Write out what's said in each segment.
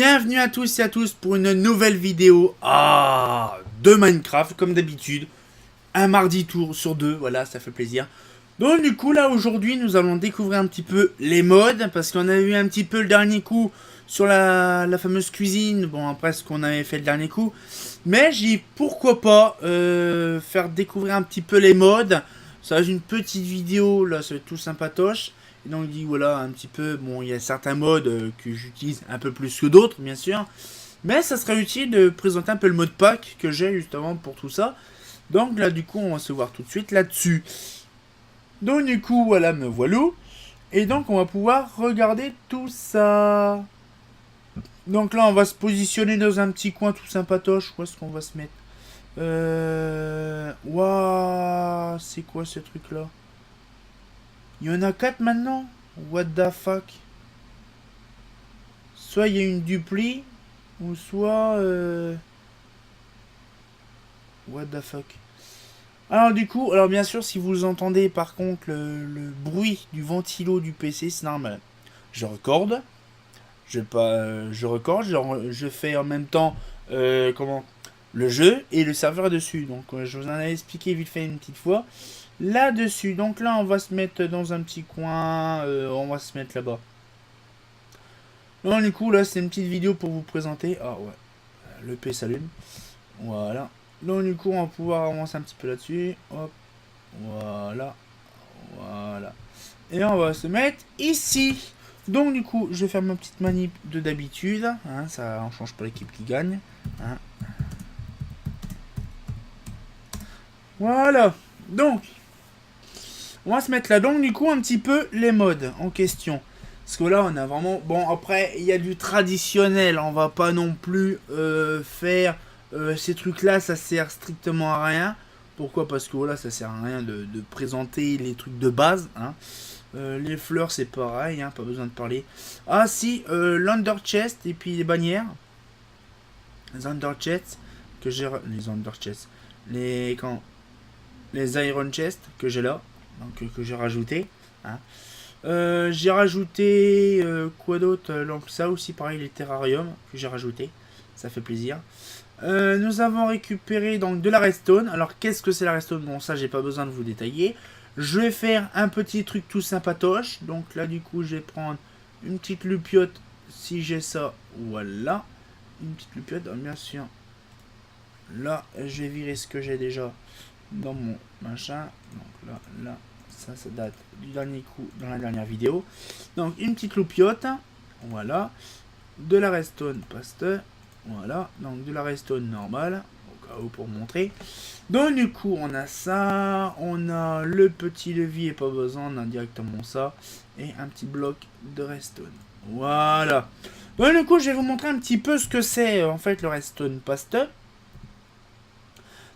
Bienvenue à tous et à tous pour une nouvelle vidéo de Minecraft, comme d'habitude. Un mardi tour sur deux, voilà, ça fait plaisir. Donc du coup, là, aujourd'hui, nous allons découvrir un petit peu les mods, parce qu'on a eu un petit peu le dernier coup sur la fameuse cuisine. Bon, après, ce qu'on avait fait le dernier coup. Mais j'ai dit, pourquoi pas faire découvrir un petit peu les mods. Ça va être une petite vidéo, là, ça va être tout sympatoche. Et donc, il dit, voilà, un petit peu, bon, il y a certains mods que j'utilise un peu plus que d'autres, bien sûr. Mais ça serait utile de présenter un peu le mode pack que j'ai justement pour tout ça. Donc là, du coup, on va se voir tout de suite là-dessus. Donc, du coup, voilà, me voilà. Et donc, on va pouvoir regarder tout ça. Donc là, on va se positionner dans un petit coin tout sympatoche. Où est-ce qu'on va se mettre? Waouh, c'est quoi ce truc-là? Il y en a 4 maintenant? What the fuck? Soit il y a une dupli, ou soit... What the fuck? Alors du coup, alors bien sûr, si vous entendez par contre le bruit du ventilo du PC, c'est normal. Je recorde, je fais en même temps le jeu et le serveur dessus. Donc je vous en avais expliqué vite fait une petite fois. Là-dessus, donc là on va se mettre dans un petit coin, on va se mettre là-bas. Donc du coup là c'est une petite vidéo pour vous présenter. Ah ouais, le P s'allume. Voilà. Donc du coup on va pouvoir avancer un petit peu là-dessus. Hop, voilà. Voilà. Et on va se mettre ici. Donc du coup, je vais faire ma petite manip de d'habitude. Hein, ça on change pas l'équipe qui gagne. Hein. Voilà. Donc, on va se mettre là. Donc du coup, un petit peu les modes en question. Parce que là, on a vraiment... Bon, après, il y a du traditionnel. On va pas non plus faire ces trucs-là. Ça sert strictement à rien. Pourquoi? Parce que voilà, ça sert à rien de présenter les trucs de base. Hein. Les fleurs, c'est pareil, hein, pas besoin de parler. Ah si, l'under chest et puis les bannières. Les under chests que j'ai... Les under chests. Les iron chests que j'ai là. Donc que j'ai rajouté. Hein. J'ai rajouté... quoi d'autre? Donc ça aussi, pareil, les terrariums que j'ai rajouté. Ça fait plaisir. Nous avons récupéré donc de la redstone. Alors qu'est-ce que c'est la redstone? Bon, ça j'ai pas besoin de vous détailler. Je vais faire un petit truc tout sympatoche. Donc là du coup je vais prendre une petite lupiote si j'ai ça. Voilà. Une petite lupiote, bien sûr. Là je vais virer ce que j'ai déjà dans mon machin. Donc là, ça date du dernier coup dans la dernière vidéo. Donc une petite loupiote. Voilà. De la redstone pasteur. Voilà, donc de la redstone normale, au cas où pour montrer. Donc du coup, on a ça, on a le petit levier, pas besoin, on a directement ça, et un petit bloc de redstone. Voilà. Donc du coup, je vais vous montrer un petit peu ce que c'est en fait le redstone pasteur.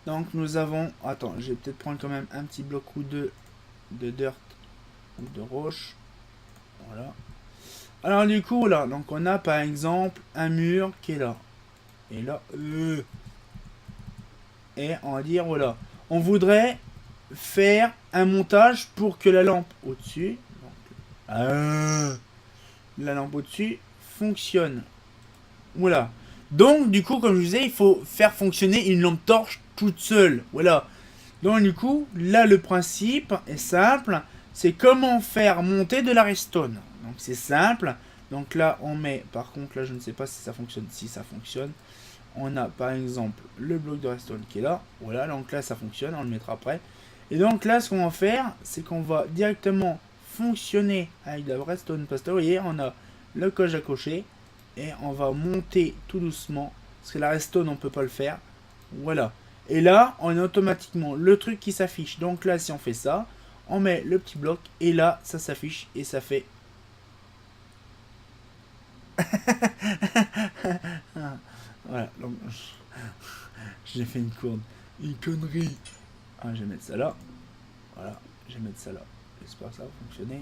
Donc nous avons, attends, je vais peut-être prendre quand même un petit bloc ou deux de dirt ou de roche. Voilà. Alors du coup, là, donc on a par exemple un mur qui est là. Et là, et on va dire, voilà, on voudrait faire un montage pour que la lampe au-dessus, la lampe au-dessus fonctionne. Voilà. Donc, du coup, comme je vous disais, il faut faire fonctionner une lampe torche toute seule. Voilà. Donc, du coup, là, le principe est simple. C'est comment faire monter de la redstone. Donc, c'est simple. Donc là, on met, par contre, là, je ne sais pas si ça fonctionne. Si ça fonctionne. On a par exemple le bloc de redstone qui est là. Voilà, donc là ça fonctionne, on le mettra après. Et donc là ce qu'on va faire, c'est qu'on va directement fonctionner avec la redstone pasteur. Vous voyez, on a le coche à cocher. Et on va monter tout doucement. Parce que la redstone on peut pas le faire. Voilà. Et là, on a automatiquement le truc qui s'affiche. Donc là si on fait ça, on met le petit bloc. Et là ça s'affiche et ça fait... Voilà, donc j'ai fait une connerie. Ah, je vais mettre ça là. Voilà, je vais mettre ça là. J'espère que ça va fonctionner.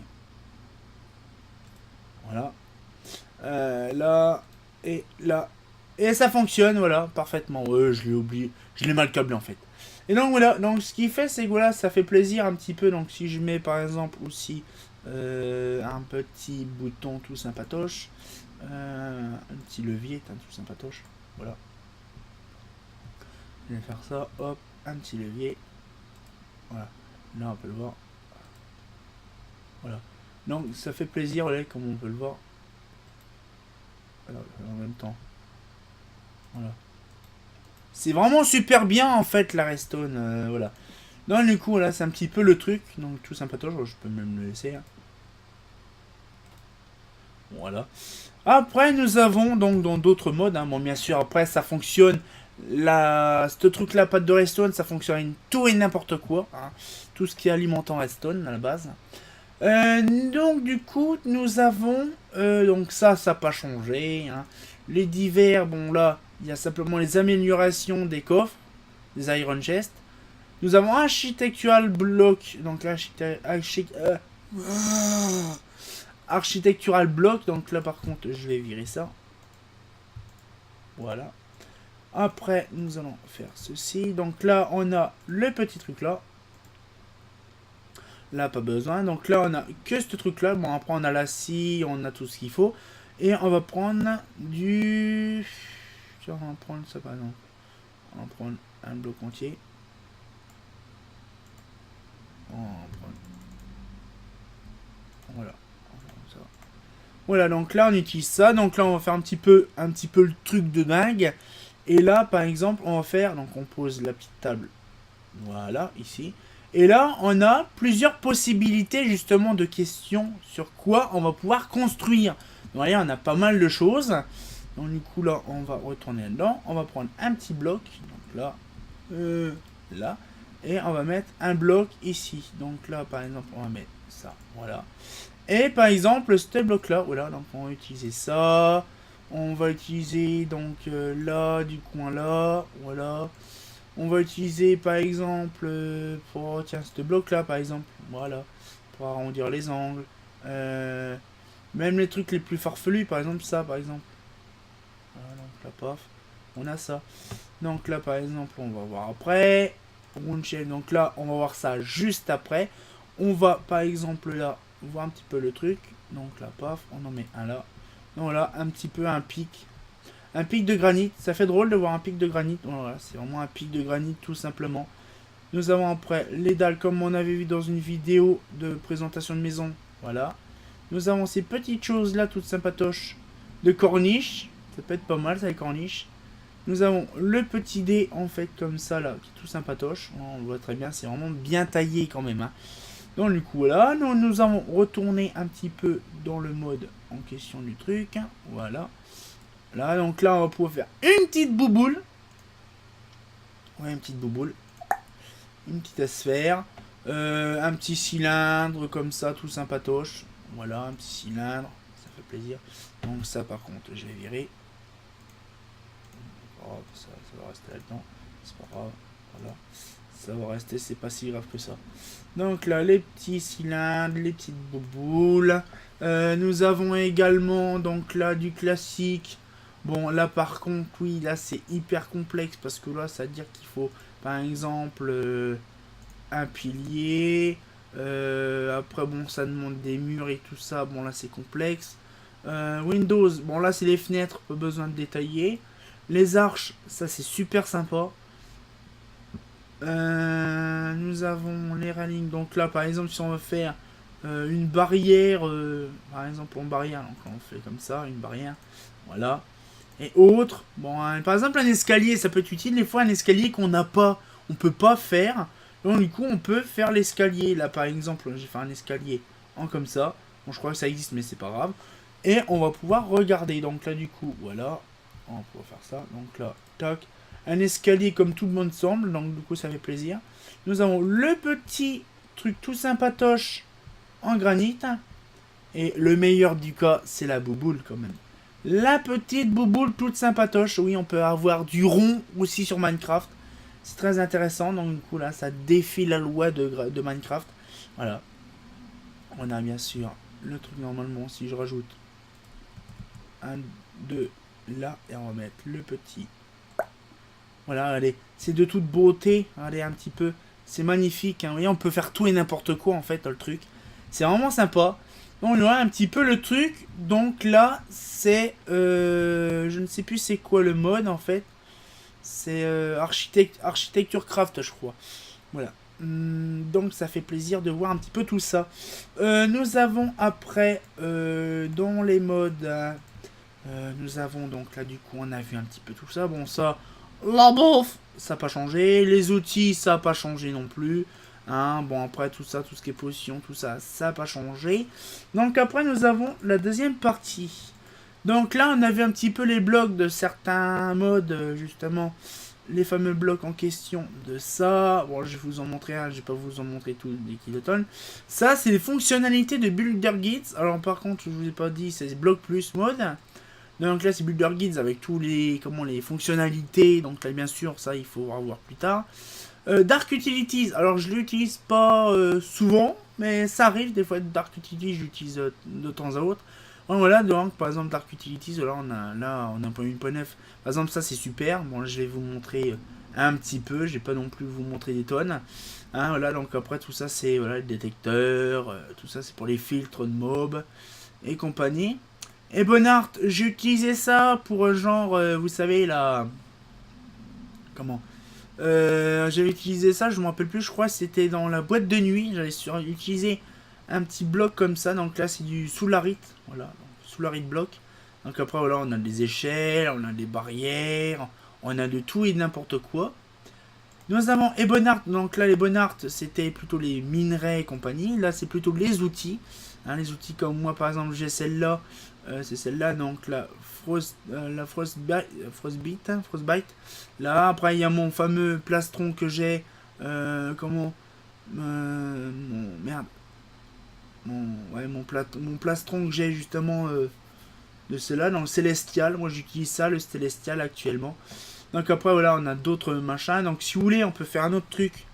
Voilà. Là et là. Et ça fonctionne, voilà, parfaitement. Ouais, je l'ai oublié. Je l'ai mal câblé en fait. Et donc voilà, donc ce qui fait, c'est que voilà, ça fait plaisir un petit peu. Donc si je mets par exemple aussi un petit bouton tout sympatoche. Un petit levier, tout sympatoche. Voilà. Je vais faire ça, hop, un petit levier. Voilà. Là, on peut le voir. Voilà. Donc, ça fait plaisir, là, comme on peut le voir. Alors, en même temps. Voilà. C'est vraiment super bien, en fait, la Redstone. Voilà. Donc, du coup, là, c'est un petit peu le truc. Donc, tout sympatoche. Je peux même le laisser. Hein. Voilà. Après, nous avons donc dans d'autres modes. Hein, bon, bien sûr, après, ça fonctionne. Ce truc-là, pâte de Redstone, ça fonctionne tout et n'importe quoi. Hein, tout ce qui est alimentant Redstone, à la base. Donc, du coup, nous avons... donc, ça n'a pas changé. Hein. Les divers, bon, là, il y a simplement les améliorations des coffres, des Iron Chest. Nous avons Architectural Block. Donc, Architectural Block. Donc, là, par contre, je vais virer ça. Voilà. Après, nous allons faire ceci. Donc, là, on a le petit truc là. Là, pas besoin. Donc là, on a que ce truc-là. Bon, après, on a la scie, on a tout ce qu'il faut. Et on va prendre du... Tiens, on va prendre ça, par exemple. On va prendre un bloc entier. On va prendre... Voilà. Voilà, donc là, on utilise ça. Donc là, on va faire un petit peu le truc de dingue. Et là, par exemple, on va faire... Donc, on pose la petite table. Voilà, ici. Et là, on a plusieurs possibilités justement de questions sur quoi on va pouvoir construire. Vous voyez, on a pas mal de choses. Donc du coup, là, on va retourner là-dedans. On va prendre un petit bloc. Donc là, là. Et on va mettre un bloc ici. Donc là, par exemple, on va mettre ça. Voilà. Et par exemple, ce bloc-là, voilà, donc on va utiliser ça. On va utiliser donc là, du coin là. Voilà. On va utiliser par exemple pour tiens ce bloc là par exemple voilà pour arrondir les angles même les trucs les plus farfelus par exemple ça par exemple voilà, donc là paf on a ça donc là par exemple on va voir après donc là on va voir ça juste après on va par exemple là voir un petit peu le truc donc là paf on en met un là donc là un petit peu un pic. Un pic de granit, ça fait drôle de voir un pic de granit. Voilà, c'est vraiment un pic de granit tout simplement. Nous avons après les dalles comme on avait vu dans une vidéo de présentation de maison. Voilà. Nous avons ces petites choses là toutes sympatoches de corniche. Ça peut être pas mal ça les corniches. Nous avons le petit dé en fait comme ça là qui est tout sympatoche. On le voit très bien, c'est vraiment bien taillé quand même. Hein. Donc du coup voilà, nous avons retourné un petit peu dans le mode en question du truc. Voilà. Là, donc là, on va pouvoir faire une petite bouboule. Ouais, une petite bouboule. Une petite sphère. Un petit cylindre comme ça, tout sympatoche. Voilà, un petit cylindre. Ça fait plaisir. Donc ça, par contre, je vais virer. Oh, ça va rester là-dedans. C'est pas grave. Voilà. Ça va rester, c'est pas si grave que ça. Donc là, les petits cylindres, les petites bouboules. Nous avons également, donc là, du classique. Bon, là par contre, oui, là c'est hyper complexe parce que là, ça veut dire qu'il faut, par exemple, un pilier. Après, bon, ça demande des murs et tout ça. Bon, là c'est complexe. Windows, bon, là c'est les fenêtres, pas besoin de détailler. Les arches, ça c'est super sympa. Nous avons les railings. Donc là, par exemple, si on veut faire une barrière, par exemple, en barrière, donc on fait comme ça, une barrière. Voilà. Et autres, bon, par exemple un escalier, ça peut être utile. Des fois un escalier qu'on n'a pas, on peut pas faire. Donc du coup on peut faire l'escalier. Là par exemple, j'ai fait un escalier en comme ça. Bon je crois que ça existe mais c'est pas grave. Et on va pouvoir regarder. Donc là du coup, voilà. On va pouvoir faire ça. Donc là, tac. Un escalier comme tout le monde semble. Donc du coup ça fait plaisir. Nous avons le petit truc tout sympatoche en granit. Et le meilleur du cas, c'est la bouboule quand même. La petite bouboule toute sympatoche. Oui, on peut avoir du rond aussi sur Minecraft. C'est très intéressant. Donc, du coup, là, ça défie la loi de Minecraft. Voilà. On a bien sûr le truc normalement. Si je rajoute 1, 2, là. Et on va mettre le petit. Voilà, allez. C'est de toute beauté. Allez, un petit peu. C'est magnifique. Hein. Vous voyez, on peut faire tout et n'importe quoi, en fait, dans le truc. C'est vraiment sympa. Donc voilà un petit peu le truc. Donc là, c'est... je ne sais plus c'est quoi le mode en fait. C'est Architecture Craft, je crois. Voilà. Donc ça fait plaisir de voir un petit peu tout ça. Nous avons après, dans les modes... nous avons donc là du coup on a vu un petit peu tout ça. Bon ça, la bouffe, ça n'a pas changé. Les outils, ça n'a pas changé non plus. Hein, bon après tout ça, tout ce qui est position, tout ça, ça n'a pas changé. Donc après nous avons la deuxième partie. Donc là on a vu un petit peu les blocs de certains modes justement. Les fameux blocs en question de ça. Bon je vais vous en montrer un, je vais pas vous en montrer tout des kilotonnes. Ça c'est les fonctionnalités de Builder Guides. Alors par contre je vous ai pas dit c'est bloc plus mode. Donc là c'est Builder Guides avec tous les les fonctionnalités. Donc là bien sûr ça il faut voir plus tard. Dark Utilities, alors je l'utilise pas souvent, mais ça arrive des fois Dark Utilities, j'utilise de temps à autre. Donc voilà, donc par exemple Dark Utilities, là on a un point 8.9. Par exemple ça c'est super. Bon je vais vous montrer un petit peu, je vais pas non plus vous montrer des tonnes. Hein, voilà, donc après tout ça c'est voilà, le détecteur, tout ça c'est pour les filtres de mob et compagnie. Et Bonart, j'ai utilisé ça pour genre, vous savez là, comment j'avais utilisé ça, je me rappelle plus, je crois c'était dans la boîte de nuit, j'avais utilisé un petit bloc comme ça, donc là c'est du Solarite, voilà, Solarite bloc. Donc après voilà, on a des échelles, on a des barrières, on a de tout et de n'importe quoi. Nous avons Ebonart, donc là les Bonart c'était plutôt les minerais et compagnie, là c'est plutôt les outils. Hein, les outils comme moi par exemple j'ai celle-là, c'est celle-là, donc la Frostbite. Là après il y a mon fameux plastron que j'ai, merde, mon plastron que j'ai justement de cela, dans le Célestial. Moi j'utilise ça, le Célestial actuellement. Donc après voilà on a d'autres machins, donc si vous voulez on peut faire un autre truc.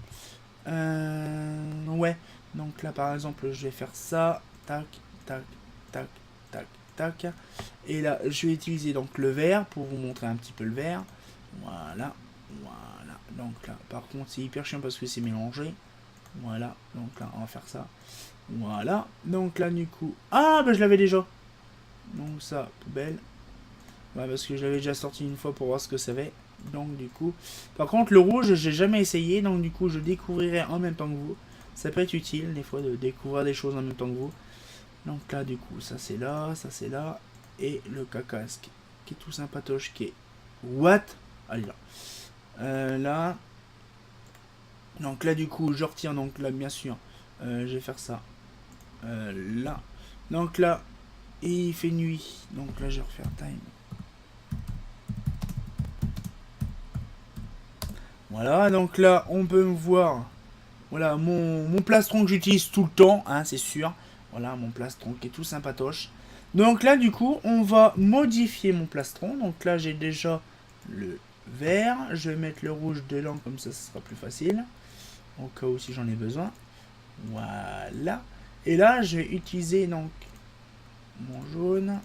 Ouais, donc là par exemple je vais faire ça, tac, tac, tac, tac, tac. Et là je vais utiliser donc le vert pour vous montrer un petit peu le vert. Voilà, voilà. Donc là par contre c'est hyper chiant parce que c'est mélangé. Voilà, donc là on va faire ça. Voilà, donc là du coup... Ah bah je l'avais déjà. Donc ça, poubelle. Ouais, parce que je l'avais déjà sorti une fois pour voir ce que ça fait. Donc du coup... Par contre le rouge j'ai jamais essayé, donc du coup je découvrirai en même temps que vous. Ça peut être utile des fois de découvrir des choses en même temps que vous. Donc là du coup ça c'est là, ça c'est là. Et le cacasque qui est tout sympatoche qui est... What? Allez là. Là... Donc là du coup je retire, donc là bien sûr je vais faire ça là. Donc là il fait nuit, donc là je vais refaire time. Voilà, donc là on peut me voir. Voilà mon plastron que j'utilise tout le temps, hein, c'est sûr. Voilà mon plastron qui est tout sympatoche. Donc là du coup on va modifier mon plastron. Donc là j'ai déjà le vert, je vais mettre le rouge dedans comme ça ce sera plus facile. Au cas où si j'en ai besoin. Voilà. Et là, je vais utiliser donc mon jaune.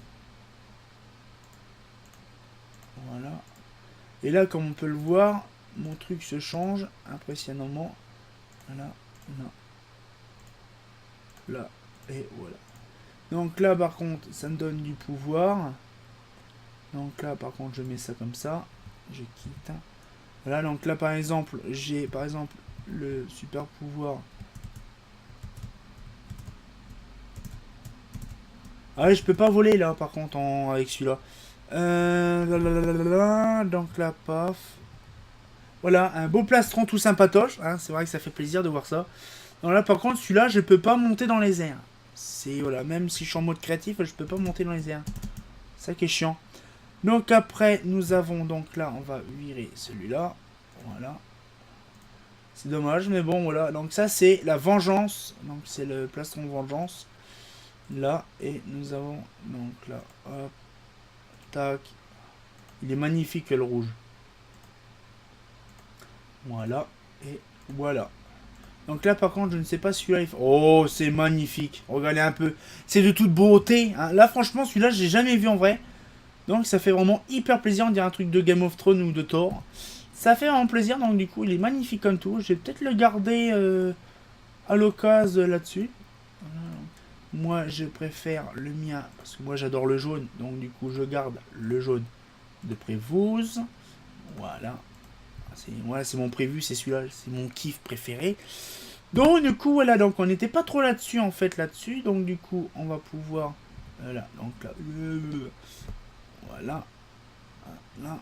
Voilà. Et là, comme on peut le voir, mon truc se change impressionnamment. Voilà. Là. Là. Et voilà. Donc là, par contre, ça me donne du pouvoir. Donc là, par contre, je mets ça comme ça. Je quitte. Voilà. Donc là, par exemple, j'ai par exemple le super pouvoir. Ah ouais, je peux pas voler là par contre avec celui-là. Donc là, paf. Voilà, un beau plastron tout sympatoche. Hein, c'est vrai que ça fait plaisir de voir ça. Donc là, par contre, celui-là, je peux pas monter dans les airs. C'est voilà, même si je suis en mode créatif, je peux pas monter dans les airs. Ça qui est chiant. Donc après, nous avons donc là, on va virer celui-là. Voilà. C'est dommage, mais bon, voilà. Donc ça, c'est la vengeance. Donc c'est le plastron vengeance. Là, et nous avons donc là, hop, tac. Il est magnifique le rouge. Voilà, et voilà. Donc là, par contre, je ne sais pas celui-là. Oh, c'est magnifique. Regardez un peu. C'est de toute beauté. Hein. Là, franchement, celui-là, j'ai jamais vu en vrai. Donc ça fait vraiment hyper plaisir. On dirait un truc de Game of Thrones ou de Thor. Ça fait vraiment plaisir. Donc du coup, il est magnifique comme tout. Je vais peut-être le garder à l'occasion là-dessus. Moi, je préfère le mien, parce que moi, j'adore le jaune. Donc, du coup, je garde le jaune de Prévost. Voilà. Voilà, c'est mon prévu, c'est celui-là. C'est mon kiff préféré. Donc, du coup, voilà. Donc, on n'était pas trop là-dessus, en fait, là-dessus. Donc, du coup, on va pouvoir... Voilà. Donc, là... Voilà. Là.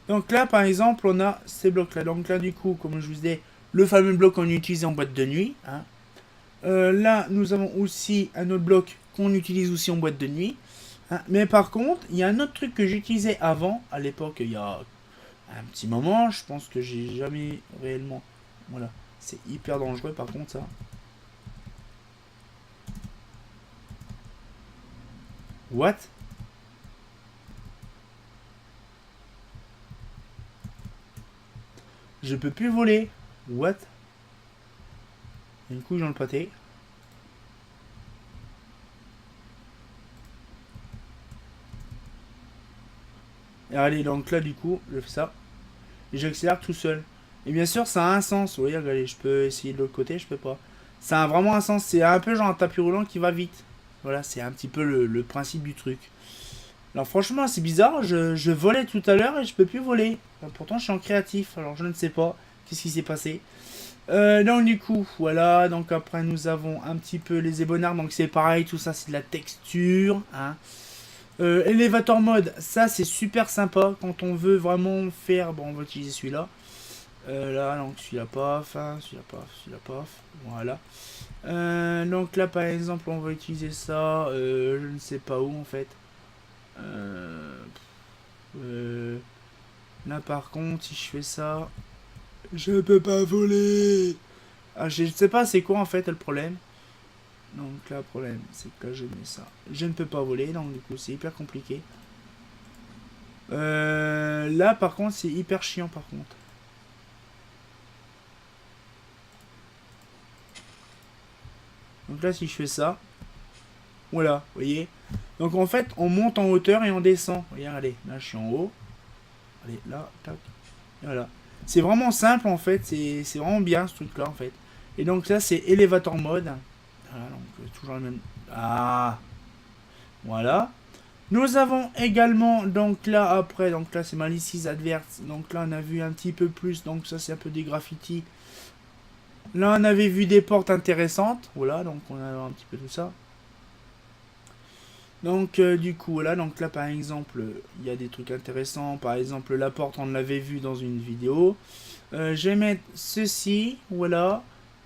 Donc, là, par exemple, on a ces blocs-là. Donc, là, du coup, comme je vous disais, le fameux bloc qu'on utilise en boîte de nuit. Hein. Là, nous avons aussi un autre bloc qu'on utilise aussi en boîte de nuit. Hein. Mais par contre, il y a un autre truc que j'utilisais avant, à l'époque, il y a un petit moment. Je pense que j'ai jamais réellement... Voilà. C'est hyper dangereux, par contre, ça. What? Je peux plus voler. What? Une couche dans le pâté. Et allez, donc là, du coup, je fais ça. Et j'accélère tout seul. Et bien sûr, ça a un sens. Vous voyez, regardez, je peux essayer de l'autre côté, je peux pas. Ça a vraiment un sens. C'est un peu genre un tapis roulant qui va vite. Voilà, c'est un petit peu le principe du truc. Alors franchement, c'est bizarre. Je volais tout à l'heure et je peux plus voler. Pourtant, je suis en créatif. Alors, je ne sais pas. Qu'est-ce qui s'est passé? Donc du coup, voilà. Donc après, nous avons un petit peu les ébonards. Donc c'est pareil, tout ça, c'est de la texture. Hein. Elevator mode, ça c'est super sympa quand on veut vraiment faire. Bon, on va utiliser celui-là. Là, donc celui-là, paf, hein, celui-là, paf, celui-là, paf. Voilà. Donc là, par exemple, on va utiliser ça. Je ne sais pas où en fait. Là, par contre, si je fais ça, je peux pas voler. Ah, je ne sais pas c'est quoi en fait le problème. Donc là, le problème, c'est que là, je mets ça. Je ne peux pas voler, donc du coup, c'est hyper compliqué. Là, par contre, c'est hyper chiant, par contre. Donc là, si je fais ça, voilà, vous voyez. Donc en fait, on monte en hauteur et on descend. Regarde, allez, là, je suis en haut. Allez, là, tac. Et voilà. C'est vraiment simple, en fait. C'est vraiment bien, ce truc-là, en fait. Et donc là, c'est Elevator Mode. Voilà, donc toujours le même... Ah, voilà. Nous avons également, donc là après, donc là c'est Malicious Adverse, donc là on a vu un petit peu plus, donc ça c'est un peu des graffitis. Là on avait vu des portes intéressantes, voilà, donc on a un petit peu tout ça. Donc du coup, voilà, donc là par exemple, il y a des trucs intéressants, par exemple la porte on l'avait vu dans une vidéo. Je vais mettre ceci, voilà.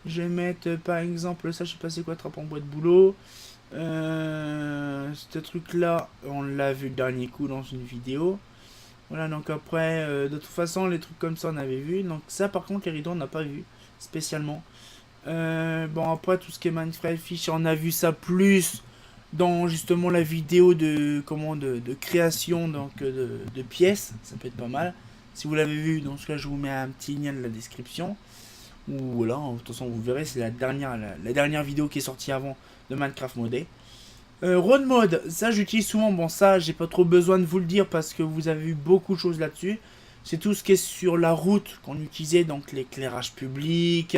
Je vais mettre par exemple, ça je sais pas c'est quoi, trappe en bois de boulot. Ce truc là on l'a vu le dernier coup dans une vidéo, voilà. Donc après de toute façon les trucs comme ça on avait vu, donc ça par contre les rideaux on n'a pas vu spécialement. Bon après tout ce qui est Minecraft Fish on a vu ça plus dans justement la vidéo de comment de création, donc de pièces, ça peut être pas mal si vous l'avez vu. Dans ce cas je vous mets un petit lien de la description, ou voilà, de toute façon vous verrez, c'est la dernière vidéo qui est sortie avant de Minecraft modé. Road mode, ça j'utilise souvent. Bon, ça j'ai pas trop besoin de vous le dire parce que vous avez vu beaucoup de choses là-dessus. C'est tout ce qui est sur la route qu'on utilisait, donc l'éclairage public,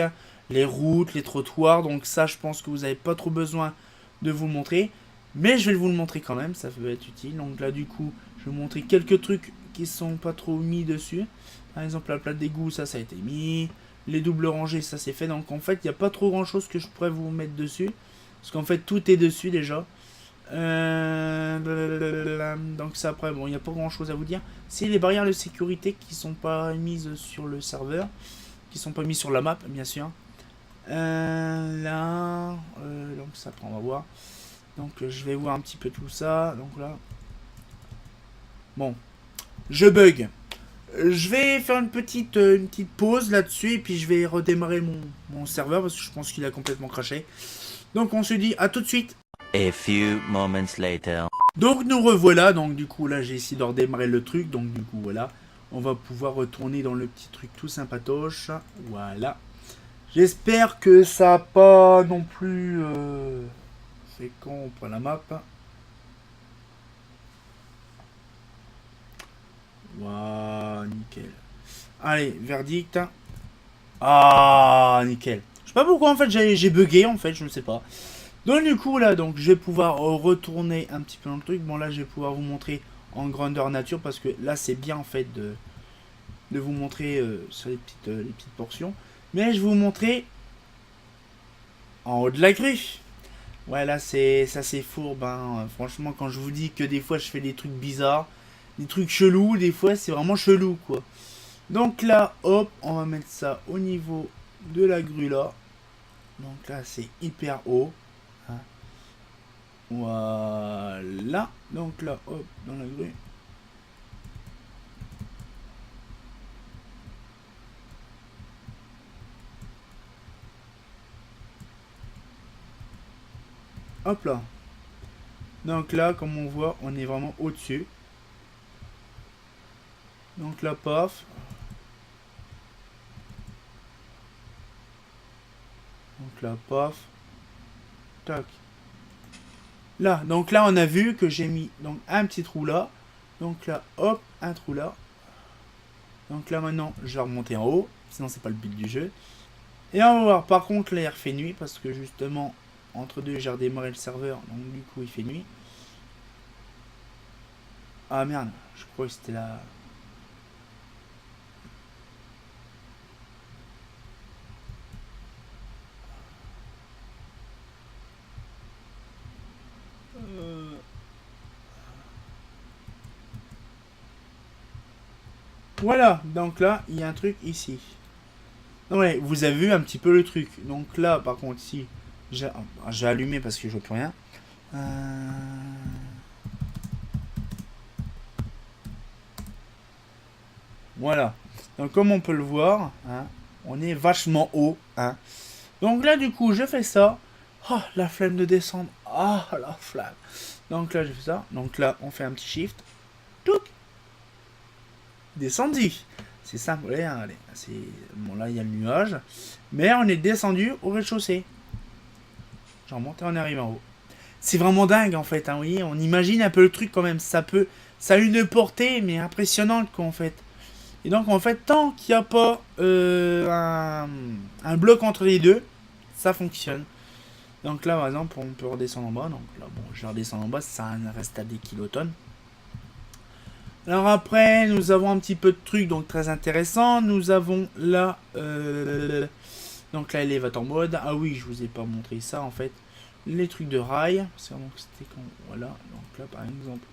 les routes, les trottoirs. Donc ça, je pense que vous n'avez pas trop besoin de vous le montrer, mais je vais vous le montrer quand même, ça peut être utile. Donc là du coup, je vais vous montrer quelques trucs qui sont pas trop mis dessus. Par exemple, la plate d'égout, ça a été mis. Les doubles rangées, ça c'est fait. Donc en fait, il n'y a pas trop grand chose que je pourrais vous mettre dessus. Parce qu'en fait, tout est dessus déjà. Donc ça après, bon, il n'y a pas grand chose à vous dire. C'est les barrières de sécurité qui sont pas mises sur le serveur. Qui sont pas mises sur la map, bien sûr. Là, donc ça après, on va voir. Donc je vais voir un petit peu tout ça. Donc là. Bon. Je bug. Je vais faire une petite pause là-dessus et puis je vais redémarrer mon serveur parce que je pense qu'il a complètement craché. Donc on se dit à tout de suite. A few moments later. Donc nous revoilà, donc du coup là j'ai essayé de redémarrer le truc, donc du coup voilà. On va pouvoir retourner dans le petit truc tout sympatoche. Voilà. J'espère que ça n'a pas non plus... C'est quand on prend la map. Waouh, nickel. Allez, verdict. Ah, nickel. Je sais pas pourquoi en fait j'ai bugué en fait, je ne sais pas. Donc du coup là, donc je vais pouvoir retourner un petit peu dans le truc. Bon là, je vais pouvoir vous montrer en grandeur nature parce que là, c'est bien en fait de vous montrer sur les petites portions. Mais je vais vous montrer en haut de la grue. Ouais, là, c'est fourbe. Hein. Franchement, quand je vous dis que des fois, je fais des trucs bizarres, des trucs chelous, des fois, c'est vraiment chelou, quoi. Donc là, hop, on va mettre ça au niveau de la grue, là. Donc là, c'est hyper haut. Hein. Voilà. Donc là, hop, dans la grue. Hop là. Donc là, comme on voit, on est vraiment au-dessus. Donc là, paf. Donc là, paf. Tac. Là, donc là, on a vu que j'ai mis donc un petit trou là. Donc là, hop, un trou là. Donc là, maintenant, je vais remonter en haut. Sinon, c'est pas le but du jeu. Et on va voir, par contre, là, il fait nuit. Parce que justement, entre deux, j'ai redémarré le serveur. Donc du coup, il fait nuit. Ah merde, je crois que c'était là. Voilà, donc là, il y a un truc ici. Ouais, vous avez vu un petit peu le truc. Donc là, par contre, ici, j'ai allumé parce que je vois plus rien. Voilà. Donc comme on peut le voir, hein, on est vachement haut. Hein. Donc là, du coup, je fais ça. Oh, la flemme de descendre. Ah, oh, la flamme. Donc là, je fais ça. Donc là, on fait un petit shift. Tout. Descendu. C'est simple. Allez, allez. Bon, là, il y a le nuage. Mais on est descendu au rez-de-chaussée. J'en monte et on arrive en haut. C'est vraiment dingue, en fait. Hein, vous voyez, on imagine un peu le truc quand même. Ça a une portée, mais impressionnante, quoi, en fait. Et donc, en fait, tant qu'il n'y a pas un bloc entre les deux, ça fonctionne. Donc là, par exemple, on peut redescendre en bas. Donc là, bon, je vais redescendre en bas, ça reste à des kilotonnes. Alors après, nous avons un petit peu de trucs donc très intéressants. Nous avons là, donc là, l'élévateur en mode. Ah oui, je vous ai pas montré ça en fait. Les trucs de rail. C'est vraiment que c'était quand. Voilà. Donc là, par exemple,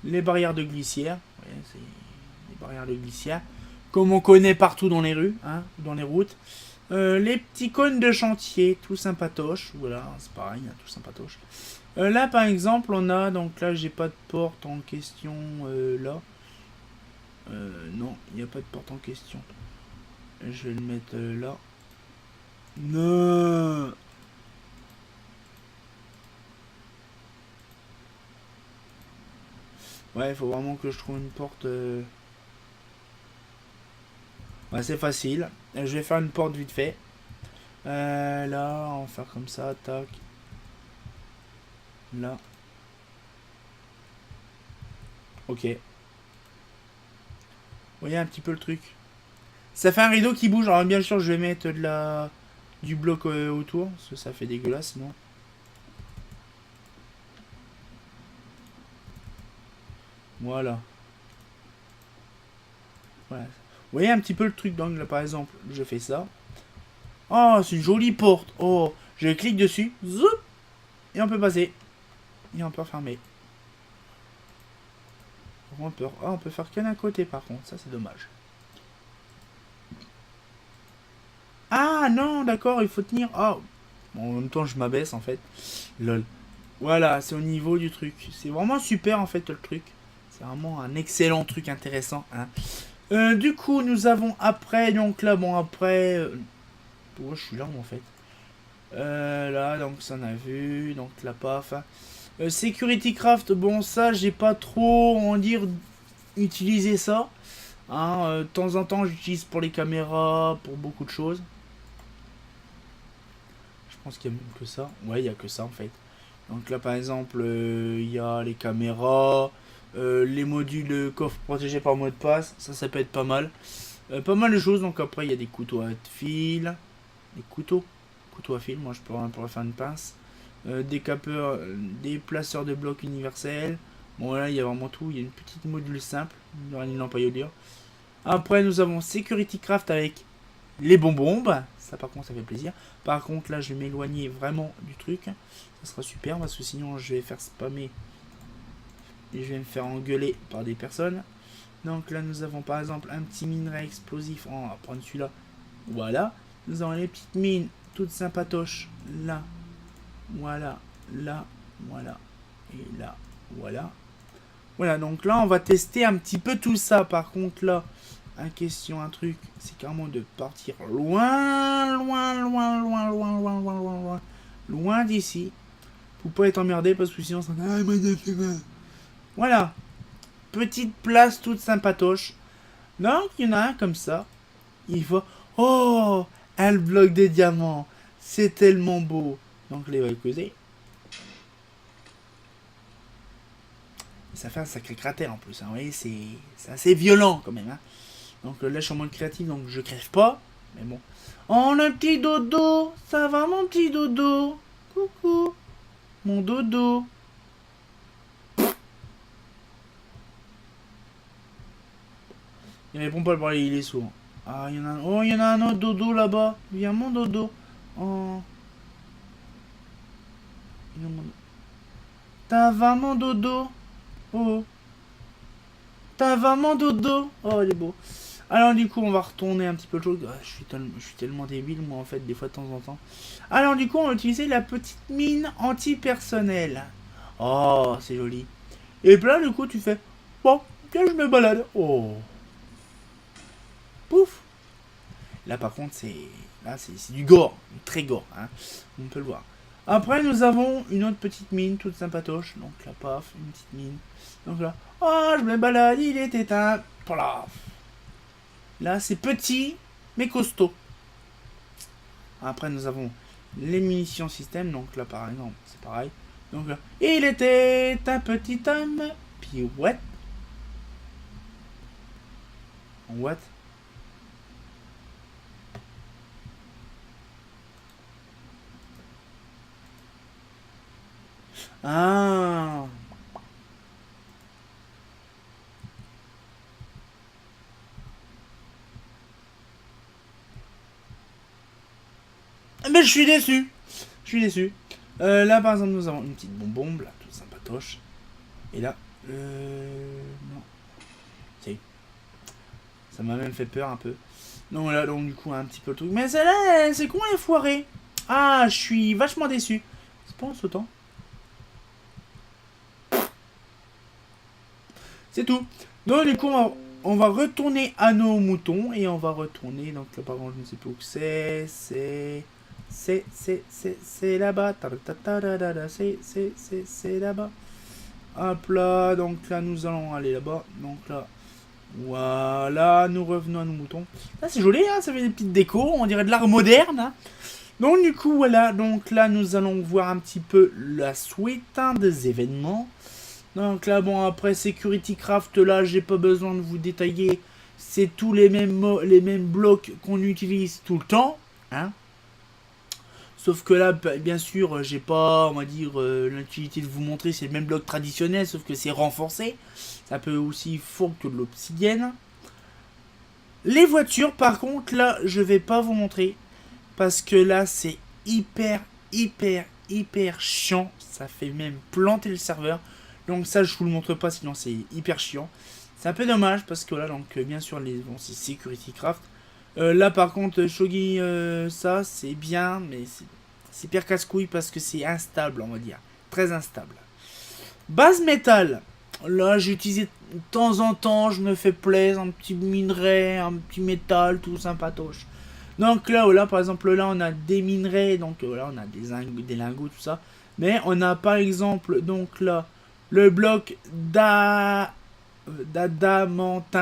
les barrières de glissière. Ouais, c'est les barrières de glissière, comme on connaît partout dans les rues, hein, dans les routes. Les petits cônes de chantier, tout sympatoche. Voilà, c'est pareil, hein, tout sympatoche. Là, par exemple, on a, donc là, j'ai pas de porte en question, là. Non, il n'y a pas de porte en question. Je vais le mettre là. Non. Ouais, il faut vraiment que je trouve une porte. Ouais, c'est facile. Je vais faire une porte vite fait. Là, on va faire comme ça, tac. Là. Ok. Vous voyez un petit peu le truc. Ça fait un rideau qui bouge. Alors bien sûr, je vais mettre du bloc autour. Parce que ça fait dégueulasse sinon. Voilà. Voilà. Vous voyez un petit peu le truc d'angle là par exemple. Je fais ça. Oh, c'est une jolie porte. Oh, je clique dessus. Zoup, et on peut passer. Et on peut fermer. On peut faire qu'un côté par contre. Ça c'est dommage. Ah non, d'accord, il faut tenir. Oh. Bon, en même temps, je m'abaisse en fait. Lol. Voilà, c'est au niveau du truc. C'est vraiment super en fait le truc. C'est vraiment un excellent truc intéressant. Hein. Du coup, nous avons après, donc là, bon après... Pourquoi je suis là en fait là, donc ça on a vu. Donc la paf. Security Craft, bon ça, j'ai pas trop, on va dire, utilisé ça. Hein, de temps en temps, j'utilise pour les caméras, pour beaucoup de choses. Je pense qu'il y a même que ça. Ouais, il y a que ça en fait. Donc là, par exemple, il y a les caméras, les modules coffre protégés par mot de passe. Ça peut être pas mal. Pas mal de choses. Donc après, il y a des couteaux à fil. Des couteaux à fil. Moi, je pourrais faire une pince. déplaceur de blocs universels. Bon là il y a vraiment tout, il y a une petite module simple, il y aura une lampe à iodure. Après nous avons Security Craft avec les bonbons, ça par contre ça fait plaisir. Par contre là je vais m'éloigner vraiment du truc, ça sera super parce que sinon je vais faire spammer et je vais me faire engueuler par des personnes. Donc là nous avons par exemple un petit minerai explosif, on va prendre celui-là, voilà. Nous avons les petites mines toutes sympatoches là, voilà, là, voilà, et là, voilà. Voilà, donc là, on va tester un petit peu tout ça. Par contre, là, un truc, c'est carrément de partir loin d'ici. Pour pas être emmerdé, parce que sinon, ça... Voilà. Petite place toute sympatoche. Donc, il y en a un comme ça. Il va... Oh, un bloc de diamant. C'est tellement beau. Donc, les va causer. Ça fait un sacré cratère en plus, hein. Vous voyez, c'est assez violent quand même. Hein. Donc là, je suis en mode créatif, donc je crève pas. Mais bon. Oh, le petit dodo. Ça va, mon petit dodo? Coucou. Mon dodo. Il répond pas le parler, il est sourd. Ah, il y en a un... Oh, il y en a un autre dodo là-bas. Viens, mon dodo. Oh. Ça va, mon dodo? Oh. T'as vraiment dodo? Oh, il est beau. Alors, du coup, on va retourner un petit peu le jeu. Ah, je suis tellement débile, moi, en fait, des fois, de temps en temps. Alors, du coup, on va utiliser la petite mine anti-personnel. Oh, c'est joli. Et puis là, du coup, tu fais... Bon, que je me balade. Oh. Pouf. Là, par contre, c'est... Là, c'est du gore. Très gore, hein. On peut le voir. Après, nous avons une autre petite mine, toute sympatoche. Donc là, paf, une petite mine. Donc là, oh, je me balade, il est éteint. Voilà. Là, c'est petit, mais costaud. Après, nous avons les munitions système. Donc là, par exemple, c'est pareil. Donc là, il était un petit homme. Puis, what? What? Ah. Mais je suis déçu. Je suis déçu. Là, par exemple, nous avons une petite bonbombe, là, toute sympatoche. Et là, non. Ça m'a même fait peur un peu. Donc voilà, donc du coup, un petit peu le truc. Mais celle-là, c'est con, elle est foirée. Ah, je suis vachement déçu. C'est pas en sautant. C'est tout. Donc du coup, on va retourner à nos moutons. Et on va retourner. Donc là, par contre, je ne sais plus où que c'est. C'est là-bas. C'est là-bas. Hop là. Donc là, nous allons aller là-bas. Donc là. Voilà, nous revenons à nos moutons. Là, c'est joli, hein, ça fait des petites décos, on dirait de l'art moderne. Hein. Donc, du coup, voilà, donc là, nous allons voir un petit peu la suite hein, des événements. Donc là, bon, après Security Craft, là, j'ai pas besoin de vous détailler. C'est tous les mêmes blocs qu'on utilise tout le temps. Hein. Sauf que là, bien sûr, j'ai pas, on va dire, l'utilité de vous montrer, c'est le même bloc traditionnel, sauf que c'est renforcé. Ça peut aussi fourre que de l'obsidienne. Les voitures, par contre, là, je vais pas vous montrer. Parce que là, c'est hyper chiant. Ça fait même planter le serveur. Donc ça, je vous le montre pas, sinon c'est hyper chiant. C'est un peu dommage, parce que là, donc, bien sûr, bon, c'est Security Craft. Là, par contre, Shogi, ça, c'est bien, mais c'est hyper casse-couille parce que c'est instable, on va dire. Très instable. Base métal. Là, j'ai utilisé de temps en temps, je me fais plaisir, un petit minerai, un petit métal, tout sympatoche. Donc là, voilà, par exemple, là, on a des minerais, donc là, on a des lingots, tout ça. Mais on a, par exemple, donc là, le bloc d'adamantin.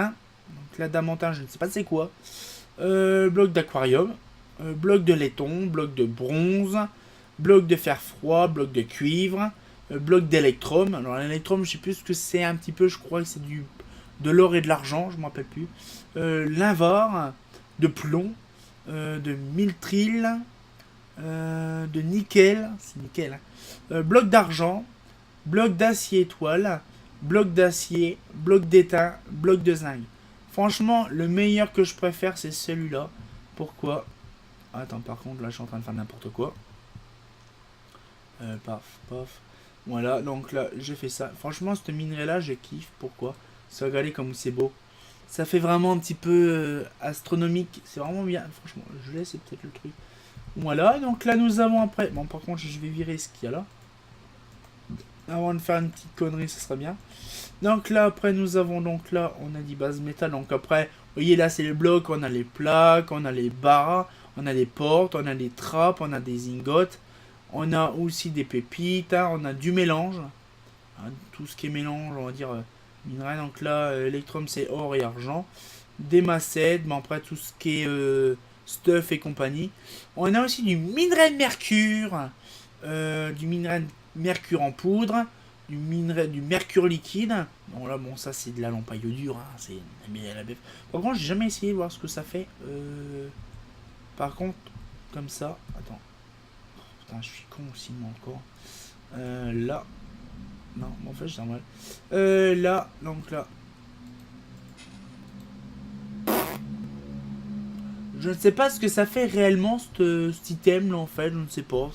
Donc l'adamantin, je ne sais pas c'est quoi. Bloc d'aquarium. Bloc de laiton, bloc de bronze. Bloc de fer froid, bloc de cuivre. Bloc d'électrum. Alors l'électrum, je sais plus ce que c'est un petit peu, je crois que c'est de l'or et de l'argent, je me rappelle plus. L'invar, de plomb, de miltril, de nickel. C'est nickel. Hein. Bloc d'argent. Bloc d'acier étoile. Bloc d'acier. Bloc d'étain. Bloc de zinc. Franchement, le meilleur que je préfère, c'est celui-là. Pourquoi? Attends, par contre, là, je suis en train de faire n'importe quoi. Paf, paf. Voilà, donc là, j'ai fait ça. Franchement, ce minerai-là, je kiffe. Pourquoi? Regardez comme c'est beau. Ça fait vraiment un petit peu astronomique. C'est vraiment bien. Franchement, je laisse, c'est peut-être le truc. Voilà, donc là, nous avons après... Bon, par contre, je vais virer ce qu'il y a là. Avant de faire une petite connerie, ça sera bien. Donc là, après, nous avons donc là, on a dit base métal. Donc après, vous voyez là, c'est les blocs. On a les plaques, on a les barres, on a les portes, on a des trappes, on a des ingots. On a aussi des pépites, hein, on a du mélange. Hein, tout ce qui est mélange, on va dire minerai. Donc là, électrum, c'est or et argent. Des massettes, mais après tout ce qui est stuff et compagnie. On a aussi du minerai de mercure. Du minerai de mercure en poudre. Du mercure liquide. Bon là, bon, ça c'est de la lampe à iodure. Hein, c'est la BF. Par contre, j'ai jamais essayé de voir ce que ça fait. Par contre, comme ça, attends. Putain, je suis con aussi, moi, encore. Là. Non, en fait, j'ai mal. Là, donc là. Je ne sais pas ce que ça fait réellement, cet item, là, en fait. Je ne sais pas.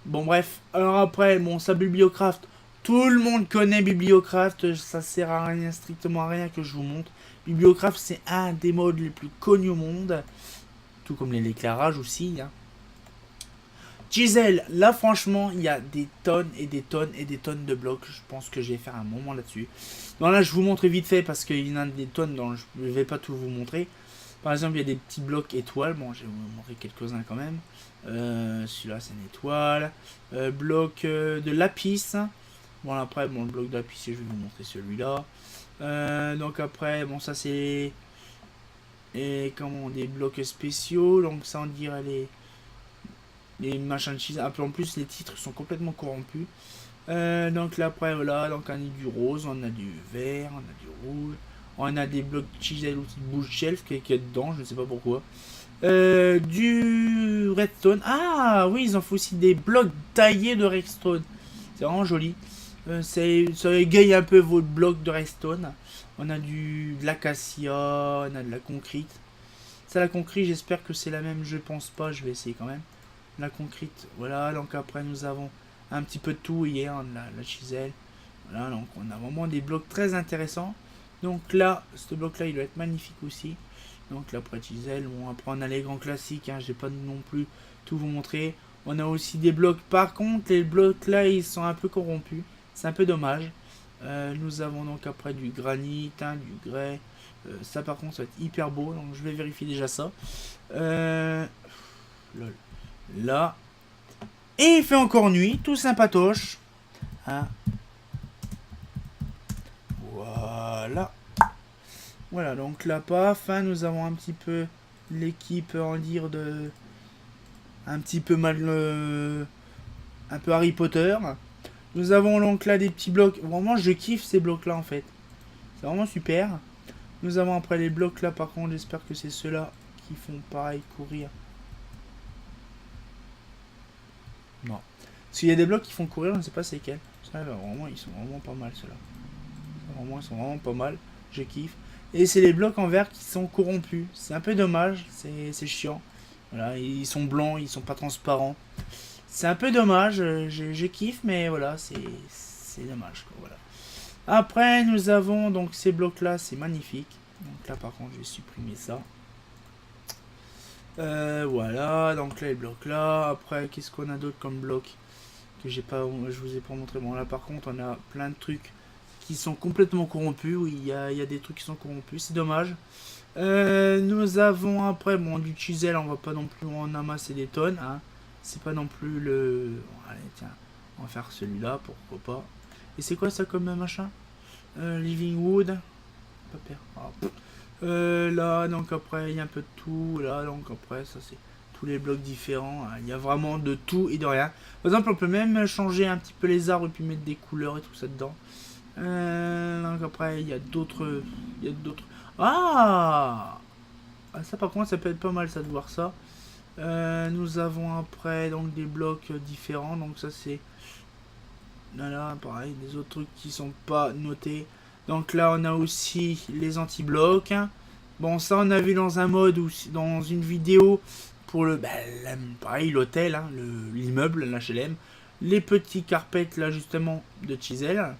Bon, bref. Alors après, bon, ça, Bibliocraft. Tout le monde connaît Bibliocraft. Ça sert à rien, strictement à rien que je vous montre. Bibliocraft, c'est un des modes les plus connus au monde. Tout comme l'éclairage aussi, hein. Giselle, là franchement, il y a des tonnes et des tonnes et des tonnes de blocs. Je pense que je vais faire un moment là-dessus. Bon là, je vous montre vite fait parce qu'il y en a des tonnes, dont je ne vais pas tout vous montrer. Par exemple, il y a des petits blocs étoiles. Bon, je vais vous montrer quelques-uns quand même. Celui-là, c'est une étoile. Bloc de lapis. Bon, après, bon, le bloc de lapis, je vais vous montrer celui-là. Donc après, bon, ça c'est... Et comment, des blocs spéciaux. Donc ça, on dirait les machins de cheese. En plus, les titres sont complètement corrompus. Donc là, après, voilà. Donc, on a du rose, on a du vert, on a du rouge. On a des blocs de chisel aussi de bouche shelf qui est dedans, je ne sais pas pourquoi. Du redstone. Ah oui, ils en font aussi des blocs taillés de redstone. C'est vraiment joli. Ça égaye un peu votre bloc de redstone. On a de l'acacia, on a de la concrete. Ça, la concrete, j'espère que c'est la même. Je pense pas, je vais essayer quand même. La concrete, voilà. Donc après, nous avons un petit peu de tout hier, la chisel. Voilà, donc on a vraiment des blocs très intéressants. Donc là, ce bloc-là, il doit être magnifique aussi. Donc là, après chisel, bon, après on a les grands classiques, hein, je vais pas non plus tout vous montrer. On a aussi des blocs, par contre, les blocs là, ils sont un peu corrompus. C'est un peu dommage. Nous avons donc après du granit, hein, du grès. Ça, par contre, ça va être hyper beau, donc je vais vérifier déjà ça. Lol. Là. Et il fait encore nuit, tout sympatoche. Hein. Voilà. Voilà, donc là, paf, hein, nous avons un petit peu l'équipe, en dire, de... Un petit peu mal... un peu Harry Potter. Nous avons donc là des petits blocs. Vraiment, je kiffe ces blocs-là, en fait. C'est vraiment super. Nous avons après les blocs là, par contre, j'espère que c'est ceux-là qui font pareil, courir. Non. Parce qu'il y a des blocs qui font courir, je ne sais pas c'est lesquels. Ça, là, vraiment, ils sont vraiment pas mal, ceux-là. Vraiment, ils sont vraiment pas mal. Je kiffe. Et c'est les blocs en verre qui sont corrompus. C'est un peu dommage, c'est chiant. Voilà, ils sont blancs, ils sont pas transparents. C'est un peu dommage, je kiffe, mais voilà, c'est dommage, quoi, voilà. Après, nous avons donc ces blocs-là, c'est magnifique. Donc là, par contre, je vais supprimer ça. Voilà, donc là, les blocs là. Après, qu'est-ce qu'on a d'autre comme bloc que j'ai pas, je vous ai pas montré. Bon, là, par contre, on a plein de trucs qui sont complètement corrompus. Oui, il y a des trucs qui sont corrompus, c'est dommage. Nous avons après, bon, du chisel, on va pas non plus en amasser des tonnes, hein. C'est pas non plus le... Bon, allez, tiens, on va faire celui-là, pourquoi pas. Et c'est quoi ça comme machin? Living Wood. Pas perdre. Oh. Là, donc après, il y a un peu de tout. Là, donc après, ça c'est tous les blocs différents. Il y a vraiment de tout et de rien. Par exemple, on peut même changer un petit peu les arbres et puis mettre des couleurs et tout ça dedans. Donc après, il y a d'autres... Ah, ça par contre, ça peut être pas mal ça de voir ça. Nous avons après donc des blocs différents. Donc ça c'est... Là, pareil, des autres trucs qui sont pas notés. Donc là, on a aussi les anti-blocs. Bon, ça, on a vu dans un mode ou dans une vidéo pour le... Bah, pareil, l'hôtel, hein, l'immeuble, l'HLM. Les petits carpettes, là, justement, de chisel.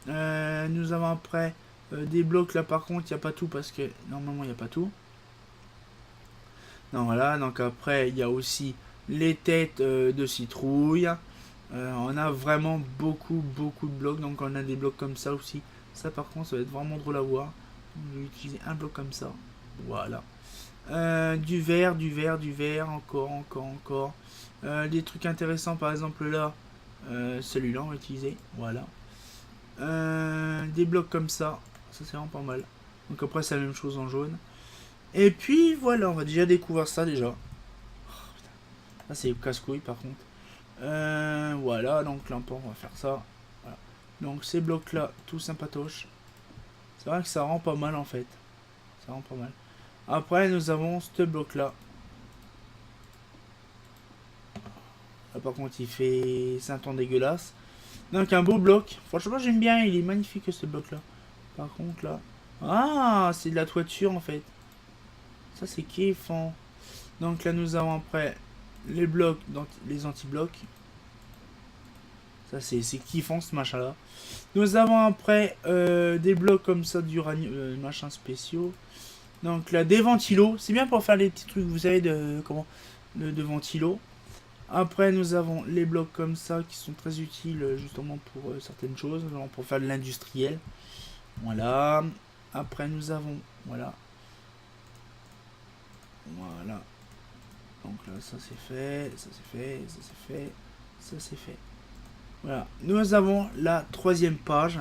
Nous avons après des blocs, là, par contre, il n'y a pas tout parce que, normalement, il n'y a pas tout. Non, voilà, donc après, il y a aussi les têtes de citrouille. On a vraiment beaucoup de blocs, donc on a des blocs comme ça aussi. Ça par contre ça va être vraiment drôle à voir. Je vais utiliser un bloc comme ça. Voilà. Du vert, encore. Des trucs intéressants par exemple là. Celui-là on va utiliser. Voilà. Des blocs comme ça. Ça c'est vraiment pas mal. Donc après c'est la même chose en jaune. Et puis voilà, on va déjà découvrir ça déjà. Oh, là c'est casse-couille par contre. Voilà, donc là on va faire ça. Voilà. Donc ces blocs là, tout sympatoche. C'est vrai que ça rend pas mal en fait. Ça rend pas mal. Après nous avons ce bloc là. Là par contre il fait... C'est un temps dégueulasse. Donc un beau bloc. Franchement j'aime bien, il est magnifique ce bloc là. Par contre là... Ah, c'est de la toiture en fait. Ça c'est kiffant. Donc là nous avons après les blocs, les anti-blocs. Ça c'est kiffant ce machin là. Nous avons après des blocs comme ça d'uranium, machin spéciaux. Donc là des ventilos, c'est bien pour faire les petits trucs, vous savez de comment de ventilos. Après nous avons les blocs comme ça qui sont très utiles justement pour certaines choses, genre pour faire de l'industriel. Voilà. Après nous avons voilà. Donc là ça c'est fait, ça c'est fait, ça c'est fait, ça c'est fait. Voilà, nous avons la 3e page.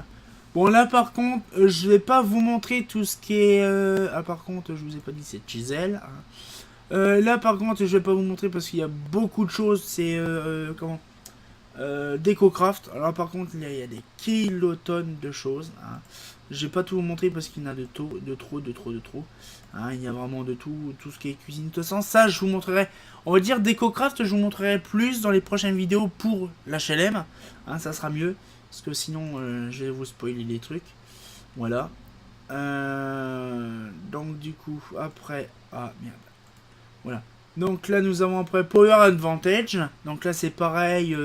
Bon là par contre, je vais pas vous montrer tout ce qui est... Ah par contre, je vous ai pas dit c'est chisel. Hein. Là par contre, je vais pas vous montrer parce qu'il y a beaucoup de choses. C'est comment DecoCraft. Alors par contre, il y a des kilotonnes de choses. Hein. Je vais pas tout vous montrer parce qu'il y en a de trop. Hein, il y a vraiment de tout ce qui est cuisine. De toute façon, ça je vous montrerai. On va dire DecoCraft, je vous montrerai plus dans les prochaines vidéos pour l'HLM. Hein, ça sera mieux. Parce que sinon, je vais vous spoiler les trucs. Voilà. Donc du coup, après... Ah, merde. Voilà. Donc là, nous avons après Power Advantage. Donc là, c'est pareil,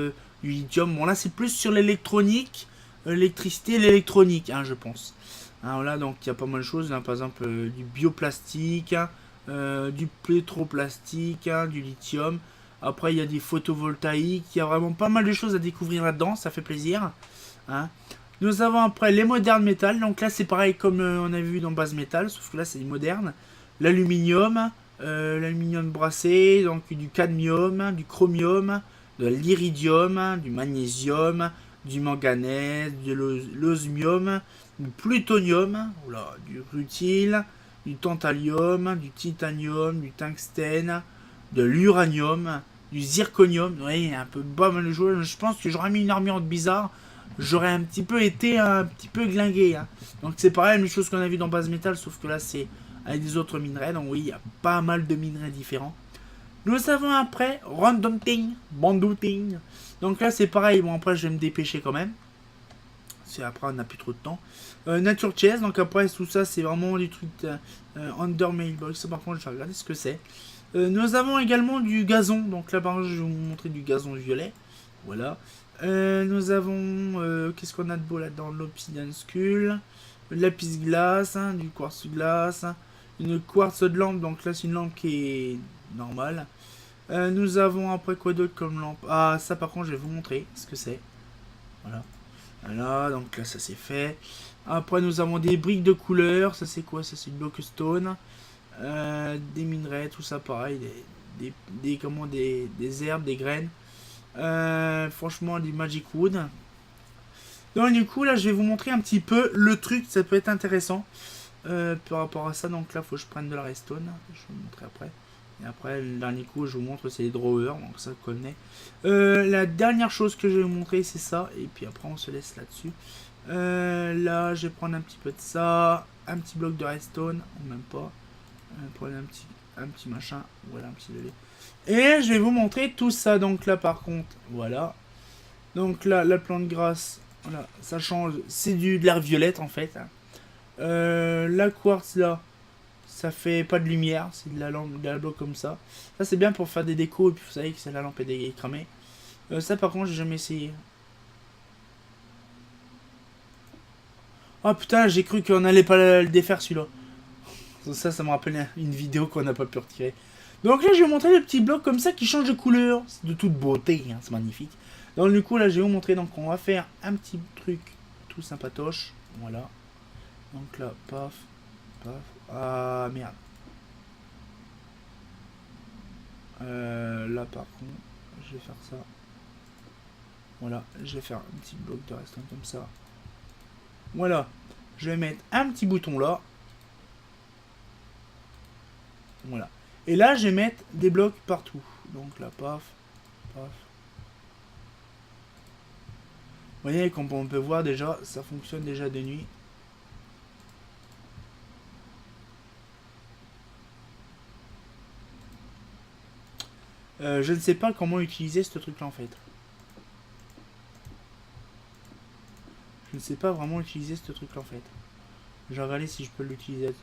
du lithium. Bon, là, c'est plus sur l'électronique. L'électricité, l'électronique, hein, je pense. Hein, voilà, donc il y a pas mal de choses. Là, par exemple, du bioplastique, hein, du pétroplastique, hein, du lithium. Après, il y a des photovoltaïques. Il y a vraiment pas mal de choses à découvrir là-dedans. Ça fait plaisir. Hein. Nous avons après les modernes métal. Donc là, c'est pareil comme on a vu dans base métal. Sauf que là, c'est moderne. L'aluminium. L'aluminium brassé. Donc du cadmium, du chromium, de l'iridium, du magnésium, du manganèse, de l'osmium, du plutonium, oula, du rutile, du tantalum, du titanium, du tungstène, de l'uranium, du zirconium. Oui, un peu pas mal de choses. Je pense que j'aurais mis une armure bizarre. J'aurais un petit peu été un petit peu glingué. Hein. Donc c'est pareil, la même chose qu'on a vu dans base métal, sauf que là c'est avec des autres minerais. Donc oui, il y a pas mal de minerais différents. Nous avons après Random Thing, Bandooting. Donc là c'est pareil, bon après je vais me dépêcher quand même. C'est après on n'a plus trop de temps. Nature Chess, donc après tout ça c'est vraiment des trucs Under Mailbox. Ça par contre je vais regarder ce que c'est. Nous avons également du gazon. Donc là par exemple je vais vous montrer du gazon violet. Voilà. Nous avons... qu'est-ce qu'on a de beau là-dedans? L'obsidian skull. De lapis glace, hein, du quartz glace. Hein, une quartz de lampe. Donc là c'est une lampe qui est normale. Nous avons après quoi d'autre comme lampe? Ah, ça par contre je vais vous montrer ce que c'est. Voilà. Voilà, donc là ça c'est fait. Après nous avons des briques de couleur. Ça c'est quoi? Ça c'est du blockstone. Des minerais, tout ça pareil. Des herbes, des graines. Franchement du magic wood. Donc du coup là je vais vous montrer un petit peu le truc. Ça peut être intéressant par rapport à ça. Donc là faut que je prenne de la redstone. Je vais vous montrer après. Et après, le dernier coup, je vous montre, c'est les drawers, donc ça, vous connaissez. La dernière chose que je vais vous montrer, c'est ça. Et puis après, on se laisse là-dessus. Là, je vais prendre un petit peu de ça. Un petit bloc de redstone, ou même pas. Prendre un petit machin. Voilà, un petit lait. Et je vais vous montrer tout ça. Donc là, par contre, voilà. Donc là, la plante grasse, voilà, ça change. C'est de l'air violette, en fait. La quartz, là, ça fait pas de lumière. C'est de la lampe, de la bloc comme ça. Ça, c'est bien pour faire des décos. Et puis, vous savez que la lampe est cramée. Ça, par contre, j'ai jamais essayé. Oh putain, j'ai cru qu'on allait pas le défaire, celui-là. Ça me rappelle une vidéo qu'on n'a pas pu retirer. Donc là, je vais vous montrer les petits blocs comme ça qui changent de couleur. C'est de toute beauté, hein, c'est magnifique. Donc du coup, là, je vais vous montrer. Donc on va faire un petit truc tout sympatoche. Voilà. Donc là, paf, paf. Ah, merde. Là, par contre, je vais faire ça. Voilà, je vais faire un petit bloc de restant comme ça. Voilà. Je vais mettre un petit bouton là. Voilà. Et là, je vais mettre des blocs partout. Donc là, paf, paf. Vous voyez, comme on peut voir déjà, ça fonctionne déjà de nuit. Je ne sais pas comment utiliser ce truc-là en fait. Je ne sais pas vraiment utiliser ce truc-là en fait. Je vais regarder si je peux l'utiliser.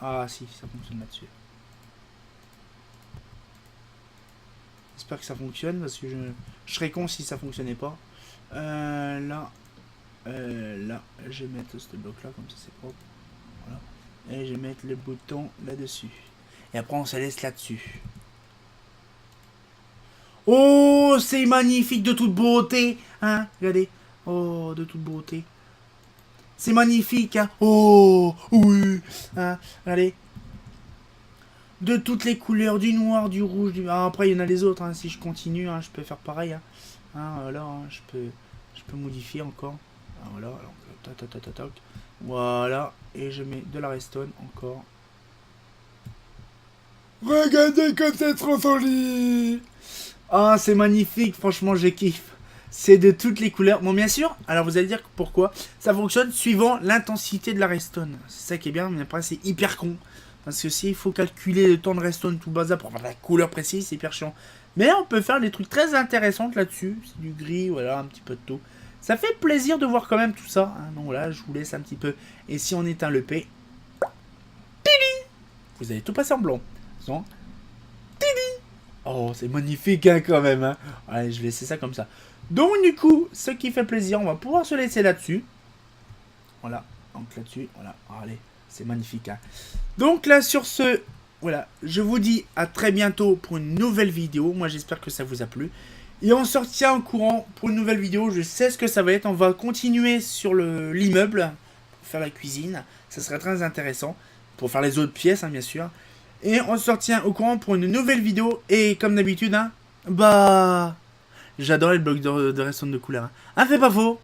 Ah si, ça fonctionne là-dessus. J'espère que ça fonctionne parce que je serais con si ça fonctionnait pas. Là, je vais mettre ce bloc-là comme ça c'est propre. Voilà. Et je vais mettre le bouton là-dessus. Et après on se laisse là-dessus. Oh, c'est magnifique de toute beauté. Hein, regardez. Oh, de toute beauté. C'est magnifique, hein. Oh, oui. Hein, regardez. De toutes les couleurs, du noir, du rouge, du... Ah, après, il y en a les autres, hein. Si je continue, hein, je peux faire pareil. Hein. Hein, voilà, hein, je peux modifier encore. Ah, voilà, alors, tac, tac, tac, tac, tac. Voilà, et je mets de la redstone encore. Regardez comme c'est trop joli. Ah, c'est magnifique, franchement, je kiffe. C'est de toutes les couleurs. Bon, bien sûr, alors vous allez dire pourquoi. Ça fonctionne suivant l'intensité de la redstone. C'est ça qui est bien, mais après, c'est hyper con. Parce que s'il faut calculer le temps de redstone tout bazar pour avoir la couleur précise, c'est hyper chiant. Mais on peut faire des trucs très intéressants là-dessus. C'est du gris, voilà, un petit peu de tout. Ça fait plaisir de voir quand même tout ça. Hein. Donc voilà, je vous laisse un petit peu. Et si on éteint le P, vous allez tout passer en blanc. Attention. Oh, c'est magnifique hein, quand même. Hein. Allez, je vais laisser ça comme ça. Donc du coup, ce qui fait plaisir, on va pouvoir se laisser là-dessus. Voilà, donc là-dessus, voilà. Allez, c'est magnifique. Hein. Donc là, sur ce, voilà, je vous dis à très bientôt pour une nouvelle vidéo. Moi, j'espère que ça vous a plu. Et on se retient au courant pour une nouvelle vidéo. Je sais ce que ça va être. On va continuer sur l'immeuble pour faire la cuisine. Ça serait très intéressant. Pour faire les autres pièces, hein, bien sûr. Et on se retient au courant pour une nouvelle vidéo. Et comme d'habitude, hein, bah... J'adorais le bloc de redstone de couleur. Hein, fait pas faux.